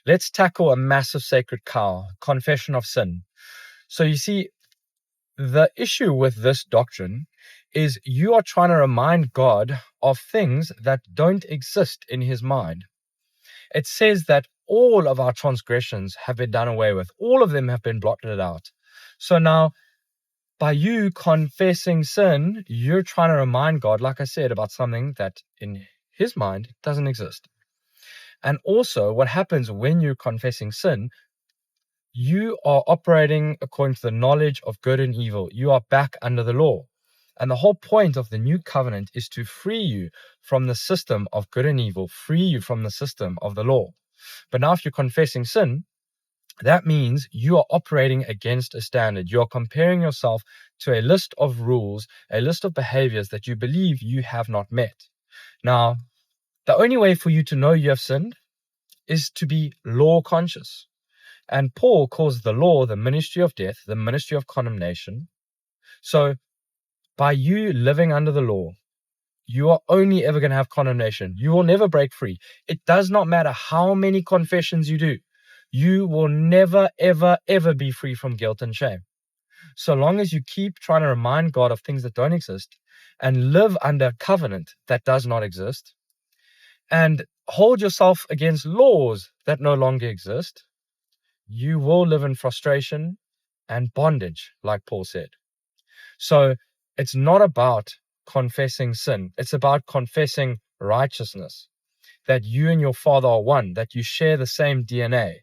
Let's tackle a massive sacred cow, confession of sin. So you see, the issue with this doctrine is you are trying to remind God of things that don't exist in his mind. It says that all of our transgressions have been done away with. All of them have been blotted out. So now, by you confessing sin, you're trying to remind God, like I said, about something that in his mind doesn't exist. And also, what happens when you're confessing sin, you are operating according to the knowledge of good and evil. You are back under the law. And the whole point of the new covenant is to free you from the system of good and evil, free you from the system of the law. But now if you're confessing sin, that means you are operating against a standard. You are comparing yourself to a list of rules, a list of behaviors that you believe you have not met. Now, the only way for you to know you have sinned is to be law conscious. And Paul calls the law the ministry of death, the ministry of condemnation. So by you living under the law, you are only ever going to have condemnation. You will never break free. It does not matter how many confessions you do. You will never, ever, ever be free from guilt and shame. So long as you keep trying to remind God of things that don't exist and live under a covenant that does not exist and hold yourself against laws that no longer exist, you will live in frustration and bondage, like Paul said. So it's not about confessing sin. It's about confessing righteousness, that you and your Father are one, that you share the same DNA.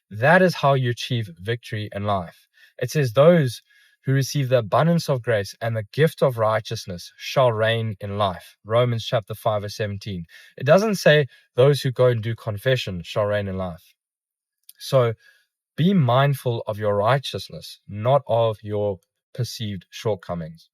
That is how you achieve victory in life. It says those who receive the abundance of grace and the gift of righteousness shall reign in life. Romans chapter 5 verse 17. It doesn't say those who go and do confession shall reign in life. So be mindful of your righteousness, not of your perceived shortcomings.